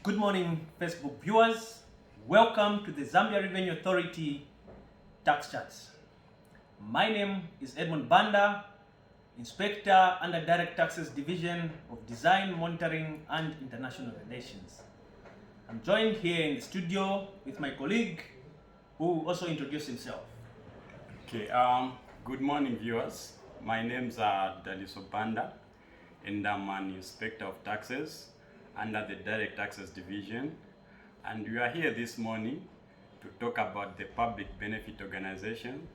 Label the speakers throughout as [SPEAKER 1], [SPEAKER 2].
[SPEAKER 1] Good morning, Facebook viewers. Welcome to the Zambia Revenue Authority Tax Charts. My name is Edmond Banda, Inspector under Direct Taxes Division of Design, Monitoring and International Relations. I'm joined here in the studio with my colleague who will also introduce himself.
[SPEAKER 2] Okay, good morning viewers. My name's Daliso Banda and I'm an Inspector of Taxes under the Direct Taxes Division, and we are here this morning to talk about the Public Benefit Organization,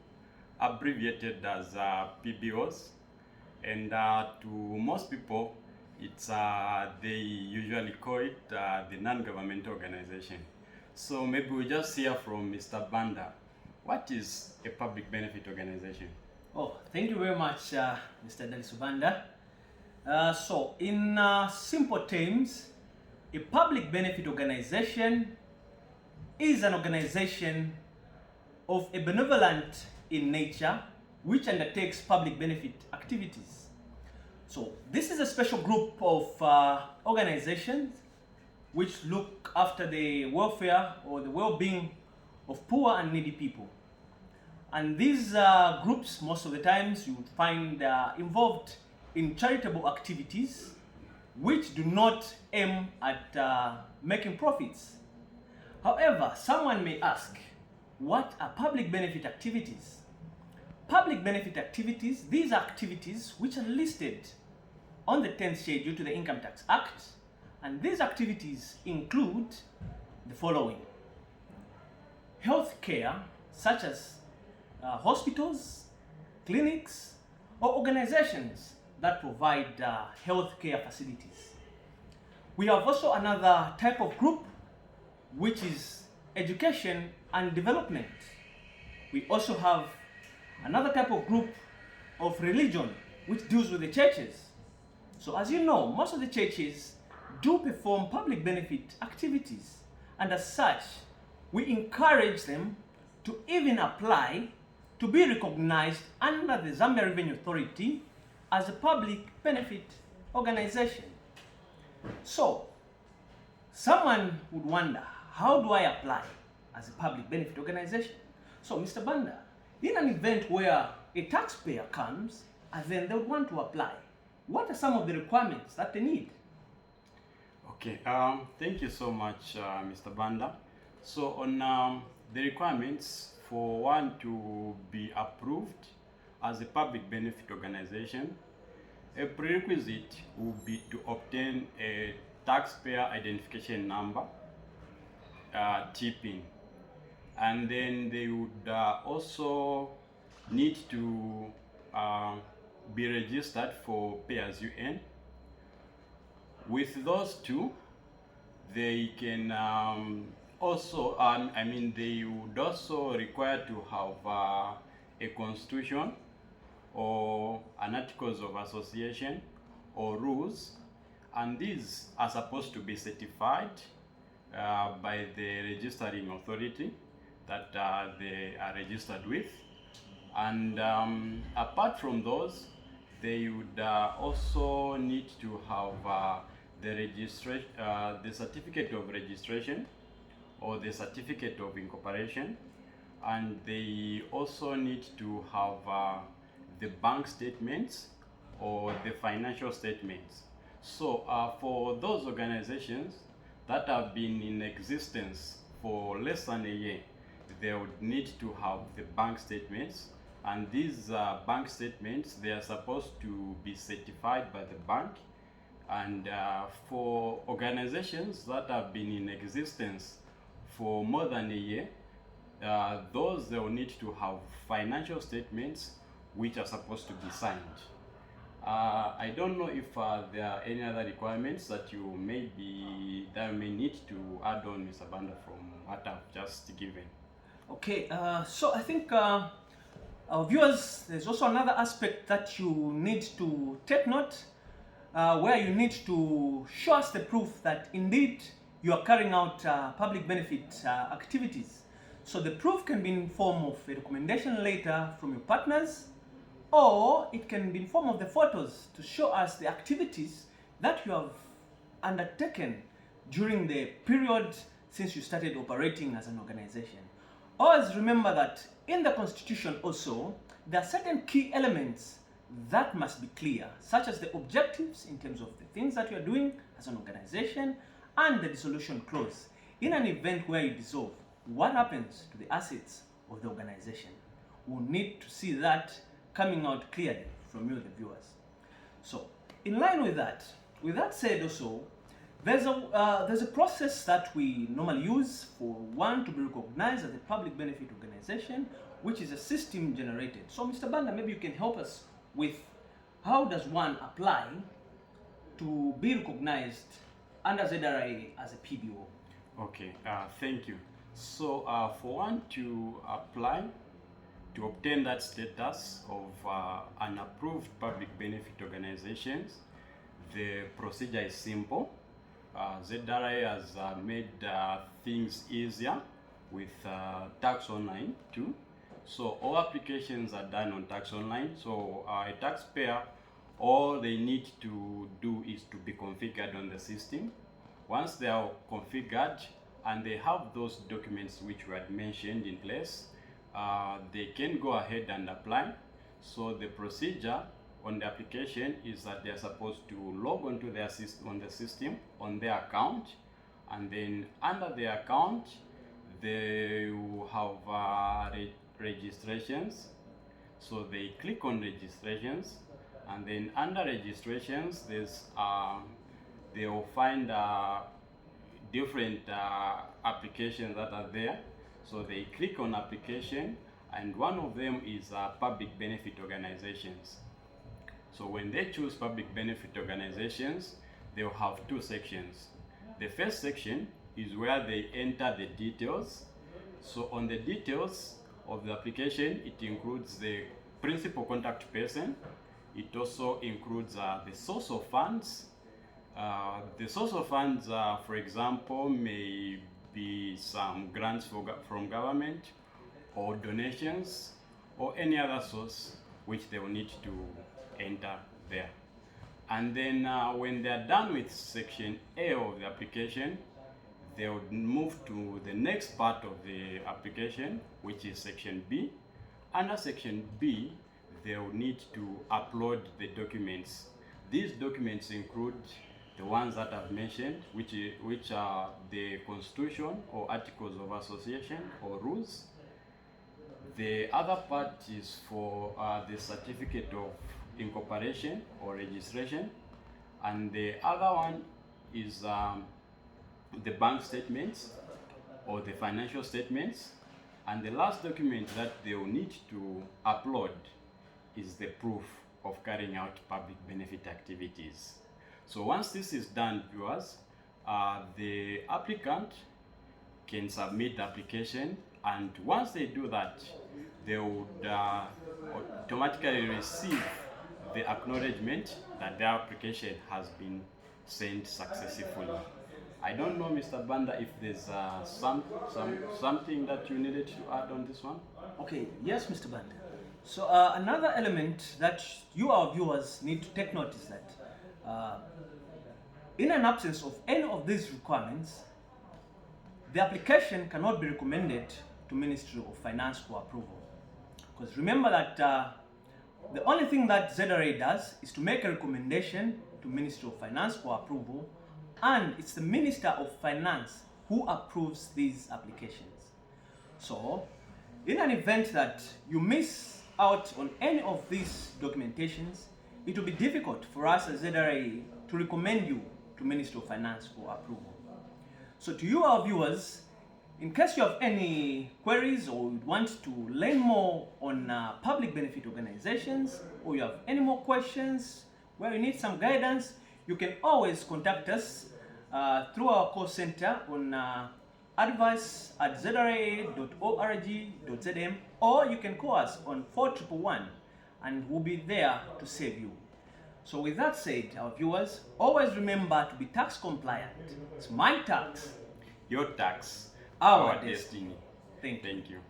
[SPEAKER 2] abbreviated as PBOs, and to most people it's they usually call it the non-governmental organization. So maybe we just hear from Mr. Banda. What is a public benefit organization?
[SPEAKER 1] Oh, thank you very much, Mr. Daliso Banda. So, in simple terms, a public benefit organization is an organization of a benevolent in nature which undertakes public benefit activities. So, this is a special group of organizations which look after the welfare or the well-being of poor and needy people. And these groups, most of the times, you would find involved in charitable activities which do not aim at making profits. However, someone may ask, what are public benefit activities? Public benefit activities, these are activities which are listed on the 10th schedule to the Income Tax Act, and these activities include the following: health care, such as hospitals, clinics, or organizations that provide healthcare facilities. We have also another type of group, which is education and development. We also have another type of group of religion, which deals with the churches. So as you know, most of the churches do perform public benefit activities, and as such, we encourage them to even apply to be recognized under the Zambia Revenue Authority as a public benefit organization. So, someone would wonder, how do I apply as a public benefit organization? So, Mr. Banda, in an event where a taxpayer comes and then they would want to apply, what are some of the requirements that they need?
[SPEAKER 2] Okay, thank you so much, Mr. Banda. So on the requirements for one to be approved as a public benefit organization, a prerequisite would be to obtain a taxpayer identification number, TPIN, and then they would also need to be registered for pay as you earn. With those two, they can also, they would also require to have a constitution or an articles of association or rules, and these are supposed to be certified by the registering authority that they are registered with. And apart from those, they would also need to have the certificate of registration or the certificate of incorporation, and they also need to have the bank statements or the financial statements. So for those organizations that have been in existence for less than a year, they would need to have the bank statements, and these bank statements, they are supposed to be certified by the bank. And for organizations that have been in existence for more than a year, those they will need to have financial statements which are supposed to be signed. I don't know if there are any other requirements that you may need to add on, Mr. Banda, from what I've just given.
[SPEAKER 1] Okay, so I think our viewers, there's also another aspect that you need to take note, where you need to show us the proof that indeed you are carrying out public benefit activities. So the proof can be in form of a recommendation letter from your partners, or it can be in form of the photos to show us the activities that you have undertaken during the period since you started operating as an organization. Always remember that in the constitution also, there are certain key elements that must be clear, such as the objectives in terms of the things that you are doing as an organization, and the dissolution clause. In an event where you dissolve, what happens to the assets of the organization? We'll need to see that coming out clearly from you, the viewers. So, in line with that said also, there's a process that we normally use for one to be recognized as a public benefit organization, which is a system generated. So, Mr. Banda, maybe you can help us with how does one apply to be recognized under ZRA as a PBO?
[SPEAKER 2] Okay, thank you. So for one to apply to obtain that status of an approved public benefit organizations, the procedure is simple. ZRA has made things easier with Tax Online too. So all applications are done on Tax Online. So a taxpayer, all they need to do is to be configured on the system. Once they are configured and they have those documents which we had mentioned in place, they can go ahead and apply. So the procedure on the application is that they are supposed to log onto their system on their account, and then under their account they will have registrations. So they click on registrations, and then under registrations there's they will find different applications that are there. So they click on application, and one of them is public benefit organizations. So when they choose public benefit organizations, they'll have two sections. The first section is where they enter the details. So on the details of the application, it includes the principal contact person. It also includes the source of funds. The source of funds, for example, may be some grants from government, or donations, or any other source which they will need to enter there. And then when they are done with section A of the application, they would move to the next part of the application, which is section B. Under section B, they will need to upload the documents. These documents include the ones that I've mentioned, which are the constitution or articles of association or rules. The other part is for the certificate of incorporation or registration, and the other one is the bank statements or the financial statements, and the last document that they will need to upload is the proof of carrying out public benefit activities. So once this is done, viewers, the applicant can submit the application, and once they do that, they would automatically receive the acknowledgement that their application has been sent successfully. I don't know, Mr. Banda, if there's something that you needed to add on this one.
[SPEAKER 1] Okay, yes, Mr. Banda. So another element that you, our viewers, need to take note is that in an absence of any of these requirements, the application cannot be recommended to Ministry of Finance for approval. Because remember that the only thing that ZRA does is to make a recommendation to Ministry of Finance for approval, and it's the Minister of Finance who approves these applications. So, in an event that you miss out on any of these documentations, it will be difficult for us as ZRA to recommend you to Ministry of Finance for approval. So to you, our viewers, in case you have any queries or you want to learn more on public benefit organizations, or you have any more questions where you need some guidance, you can always contact us through our call center on advice@zra.org.zm, or you can call us on 4111 and we'll be there to save you. So with that said, our viewers, always remember to be tax compliant. It's my tax.
[SPEAKER 2] Your tax,
[SPEAKER 1] Our
[SPEAKER 2] destiny.
[SPEAKER 1] Thank you.
[SPEAKER 2] Thank you.